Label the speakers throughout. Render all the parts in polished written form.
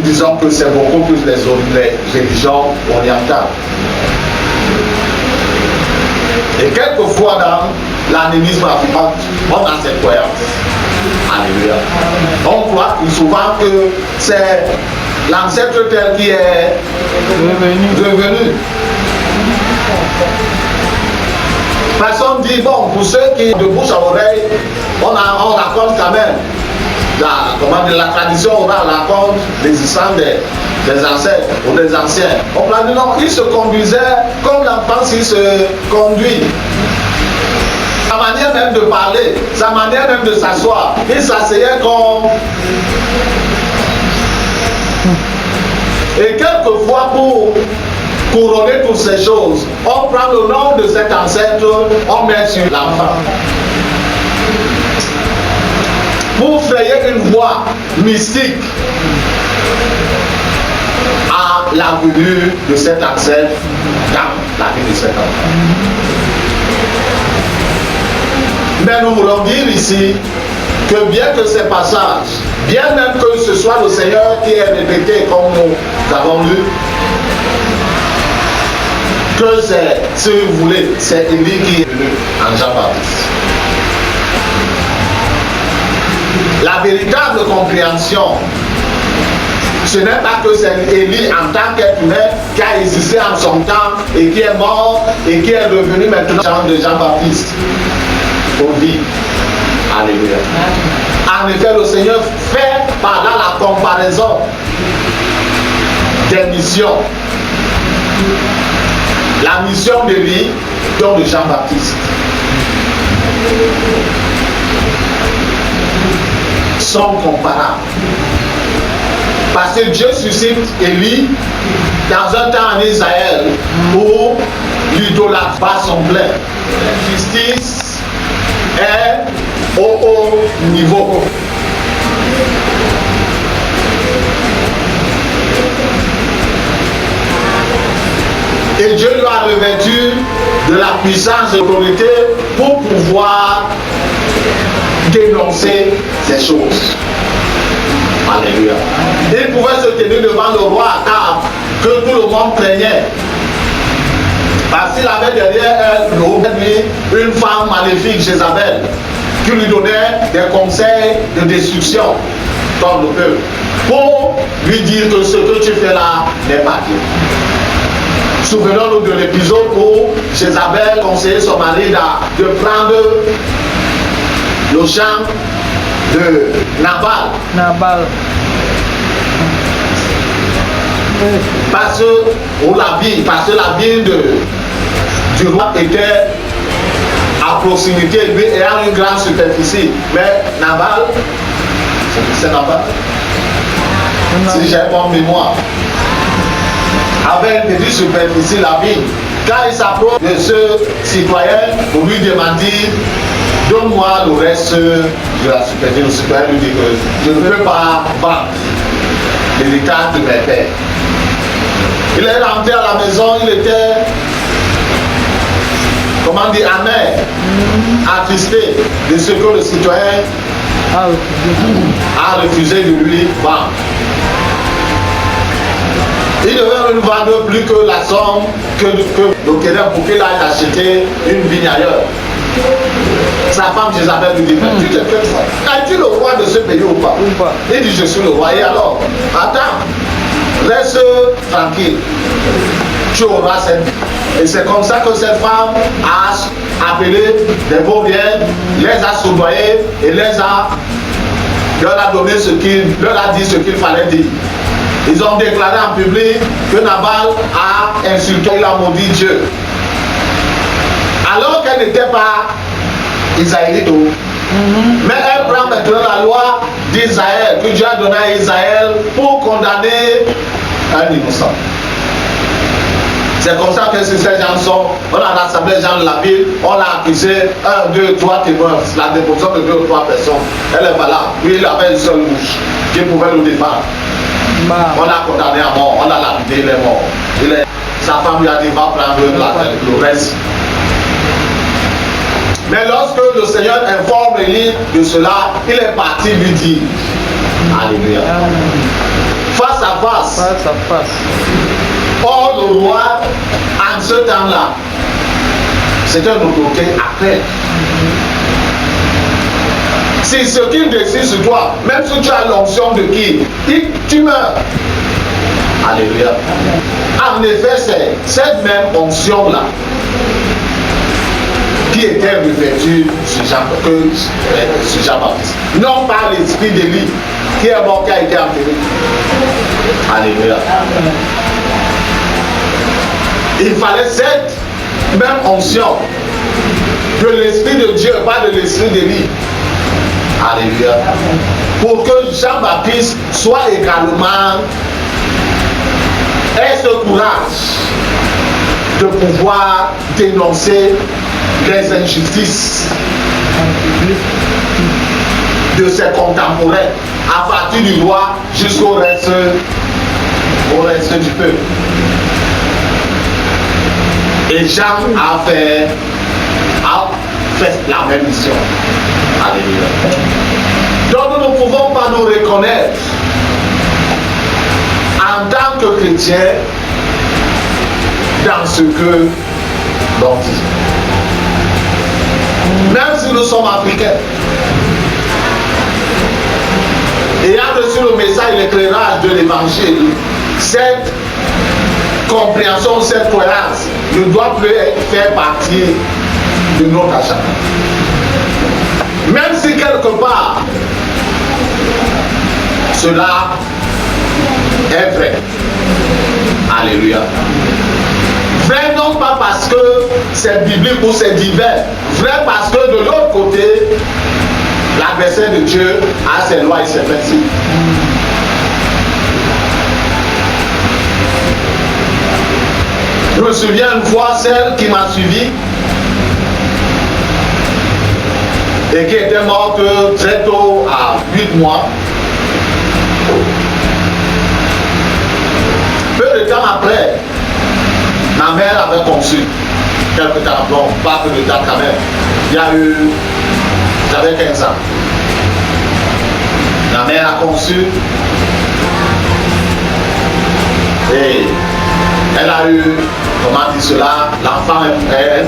Speaker 1: disons que c'est beaucoup plus les religions orientales. Et quelquefois dans l'animisme africain, on a cette croyance. Alléluia. On croit souvent que c'est l'ancêtre tel qui est revenu. Personne dit, bon, pour ceux qui de bouche à oreille, on raconte quand même la tradition orale raconte l'existence des ancêtres ou des anciens. On prend non, ils se conduisaient comme l'enfant s'il se conduit. Sa manière même de parler, sa manière même de s'asseoir, il s'asseyait comme... Et quelquefois pour couronner toutes ces choses, on prend le nom de cet ancêtre, on met sur l'enfant. Pour frayer une voie mystique à la venue de cet ancêtre dans la vie de cet enfant. Mais nous voulons dire ici que bien que ces passages, bien même que ce soit le Seigneur qui est répété comme nous avons lu, que c'est, si vous voulez, c'est Élie qui est venu en Jean-Baptiste. La véritable compréhension, ce n'est pas que c'est Élie en tant qu'être humain qui a existé en son temps et qui est mort et qui est revenu maintenant de Jean-Baptiste pour vivre. Alléluia. En effet, le Seigneur fait par là la comparaison des missions. La mission d'Élie, de Jean-Baptiste, sont comparables. Parce que Dieu suscite Élie dans un temps en Israël où l'idolâtrie bat son plein. La justice est au haut niveau. Et Dieu lui a revêtu de la puissance et de l'autorité pour pouvoir dénoncer ces choses. Alléluia. Il pouvait se tenir devant le roi Akab que tout le monde craignait. Parce qu'il avait derrière elle une femme maléfique, Jézabel, qui lui donnait des conseils de destruction dans le peuple, pour lui dire que ce que tu fais là n'est pas Dieu. Souvenons-nous de l'épisode où Jézabel conseillait son mari de prendre le champ de Nabal. Parce que la vigne du roi était à proximité, lui ayant une grande superficie. Mais Nabal, c'est Nabal, si j'ai bonne mémoire, avait une petite superficie, la vigne. Quand il s'approche de ce citoyen pour lui demander, donne-moi le reste de la superficie, le citoyen lui dit que je ne peux pas vendre l'héritage de mes pères. Il est rentré à la maison, il était, comment dire, amer, attristé de ce que le citoyen a refusé de lui vendre. Il devait lui vendre plus que la somme que le Kédem pour qu'il aille acheter une vigne ailleurs. Sa femme Jézabel lui dit, tu te fais ça. Es-tu le roi de ce pays ou pas? Il dit, je suis le roi. Et alors, attends, reste tranquille. Tu auras cette vie. Et c'est comme ça que cette femme a appelé des vauriens, les a soudoyés et leur a donné leur a dit ce qu'il fallait dire. Ils ont déclaré en public que Nabal a insulté, il a maudit Dieu. Alors qu'elle n'était pas israélite. Mais elle prend maintenant la loi d'Israël, que Dieu a donnée à Israël pour condamner un innocent. C'est comme ça que si ces gens sont, on a rassemblé les gens de la ville, on a accusé 1, 2, 3 témoins, la déposition de 2 ou 3 personnes. Elle est valable. Lui, il avait une seule bouche qui pouvait nous défendre. On l'a condamné à mort, on l'a lapidé, il est mort. Sa femme lui a dit, va prendre le reste. Mais lorsque le Seigneur informe Élie de cela, il est parti lui dire, Alléluia. face à face.
Speaker 2: Face à face.
Speaker 1: Or, le roi, en ce temps-là, c'est un autorité après. C'est ce qu'il décide sur toi. Même si tu as l'onction de qui, tu meurs. Alléluia. En effet, c'est cette même onction-là qui était revêtue sur Jean-Baptiste. Non pas l'esprit d'Élie qui est mort, qui a été enterré. Alléluia. Il fallait cette même onction de l'esprit de Dieu, pas de l'esprit d'Élie. Alléluia. Pour que Jean-Baptiste soit également ait ce courage de pouvoir dénoncer les injustices de ses contemporains, à partir du roi jusqu'au reste du peuple. Et Jean a fait la même mission. Alléluia. Donc nous ne pouvons pas nous reconnaître en tant que chrétiens dans ce que l'on dit. Même si nous sommes africains, ayant reçu le message et l'éclairage de l'évangile, cette compréhension, cette cohérence ne doit plus faire partie de notre agenda. Même si quelque part cela est vrai. Alléluia. Vrai non pas parce que c'est biblique ou c'est divin. Vrai parce que de l'autre côté, l'adversaire de Dieu a ses lois et ses principes. Je me souviens une fois, celle qui m'a suivi et qui était morte très tôt, à 8 mois. Peu de temps après, ma mère avait conçu. Quelques temps, bon, pas peu de temps quand même. Il y a eu, j'avais 15 ans. Ma mère a conçu et elle a eu, comment dire cela, l'enfant est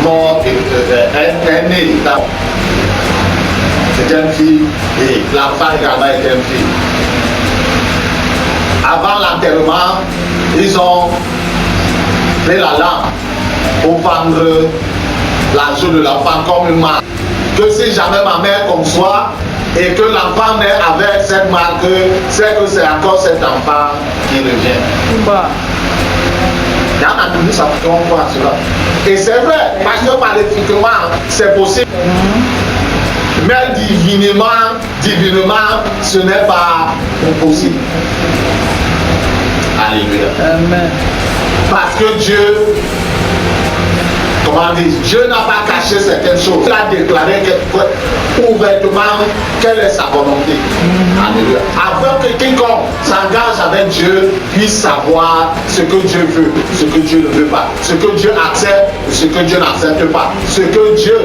Speaker 1: mort, est né. C'était une fille et l'enfant également était une fille. Avant l'enterrement, ils ont fait la lampe pour vendre l'argent de l'enfant comme une marque. Que si jamais ma mère conçoit et que l'enfant naît avec cette marque, c'est que c'est encore cet enfant qui revient. Il y en a qui ça croit cela. Et c'est vrai, parce que maléfiquement, c'est possible. Mais divinement, ce n'est pas possible. Alléluia. Amen. Parce que Dieu, comment dire, Dieu n'a pas caché certaines choses. Il a déclaré ouvertement quelle est sa volonté. Alléluia. Afin que quiconque s'engage avec Dieu puisse savoir ce que Dieu veut, ce que Dieu ne veut pas, ce que Dieu accepte et ce que Dieu n'accepte pas, ce que Dieu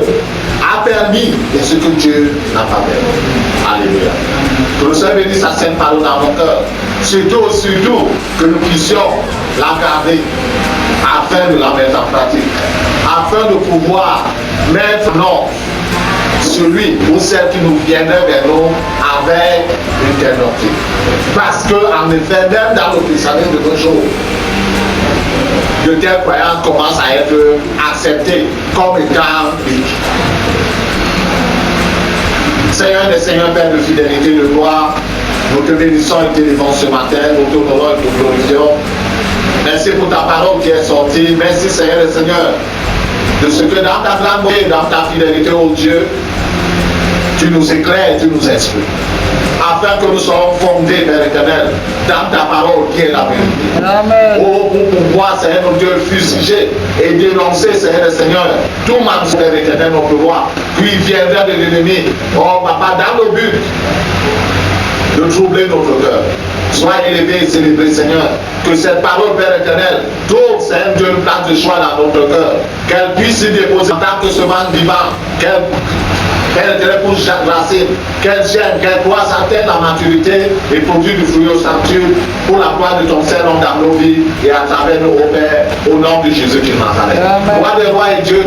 Speaker 1: a permis et ce que Dieu n'a pas permis. Alléluia. Que le Seigneur bénisse sa sainte parole dans mon cœur. Surtout que nous puissions la garder afin de la mettre en pratique, afin de pouvoir mettre en ordre celui ou celle qui nous viendrait vers nous avec une telle doctrine. Parce que en effet, même dans le christianisme de nos jours, de telles croyances commencent à être acceptées comme étant bibliques. Seigneur des Seigneurs, Père de fidélité, de gloire, nous te bénissons et te délivrons ce matin, nous t'honorons et te glorifions. Merci pour ta parole qui est sortie. Merci Seigneur et Seigneur de ce que dans ta grande bonté et dans ta fidélité, ô Dieu, tu nous éclaires et tu nous instruis. Afin que nous soyons fondés, Père éternel, dans ta parole qui est la vérité. Amen. Oh, pour pouvoir, Seigneur, notre Dieu, fustiger et dénoncer, Seigneur et Seigneur, tout mal, Père éternel, notre pouvoir, qui viendrait de l'ennemi. Oh, Papa, dans le but de troubler notre cœur. Sois élevé et célébré, Seigneur. Que cette parole, Père éternel, trouve, Seigneur Dieu, une place de choix dans notre cœur. Qu'elle puisse s'y déposer en tant que semence vivante. Père éternel, pour chaque racine, qu'elle gêne, qu'elle croisse, atteindre la maturité et produire du fruit au centuple pour la gloire de ton Seigneur dans nos vies et à travers nos Père, au nom de Jésus qui Nazareth. Roi des rois et Dieu,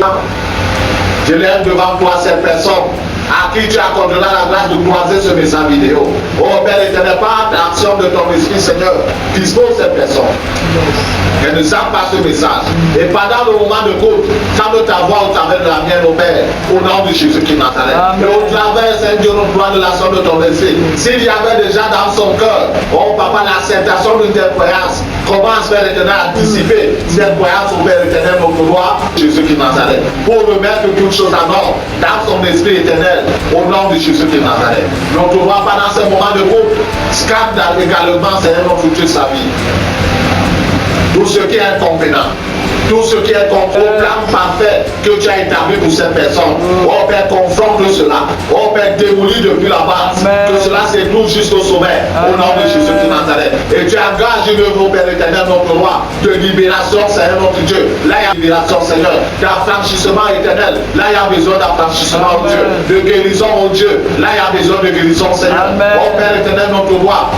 Speaker 1: je lève devant toi cette personne à qui tu accorderas la grâce de croiser ce message vidéo. Oh Père éternel, par l'action de ton esprit, Seigneur, dispose cette personne. Qu'elle ne sache pas ce message. Et pendant le moment de côte, semble ta voix au travers de la mienne, au Père, au nom de Jésus qui Nazareth. Et au travers, Seigneur Dieu, nous croit de l'action de ton esprit. S'il y avait déjà dans son cœur, oh Papa, l'acceptation de tes croyances, commence, Père éternel, à dissiper cette croyance au Père éternel, notre roi, Jésus qui Nazareth. Pour remettre toutes choses en ordre dans son esprit éternel, au nom de Jésus de Nazareth. Notre roi, pendant ce moment de groupe, scandale également, Seigneur, notre futur sa vie. Tout ce qui est inconvénient, tout ce qui est contre le plan parfait que tu as établi pour cette personne. Oh Père, confronte cela. Oh Père, démolis depuis la base. Que cela s'écoule jusqu'au sommet. Au nom de Jésus de Nazareth. Et tu engages une œuvre, Père éternel, notre roi, de libération, Seigneur, notre Dieu. Là, il y a libération, Seigneur. D'affranchissement éternel. Là, il y a besoin d'affranchissement, oh Dieu. De guérison, oh Dieu. Là, il y a besoin de guérison, Seigneur. Oh Père éternel, notre roi.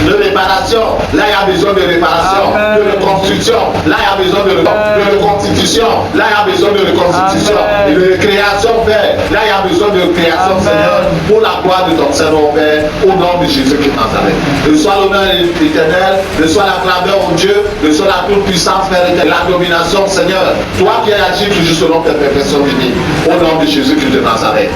Speaker 1: De réparation, là il y a besoin de réparation. Amen. De reconstruction, là il y a besoin de reconstitution, là il y a besoin de reconstitution. Amen. Et de création, Père, là il y a besoin de création, amen. Seigneur, pour la gloire de ton Seigneur, Père, au nom de Jésus qui Nazareth. Reçois l'honneur éternel, reçois la grandeur, au Dieu, reçois la toute puissance, Père, et la domination, Seigneur. Toi qui agis toujours selon tes perfections divines, au nom de Jésus qui de Nazareth.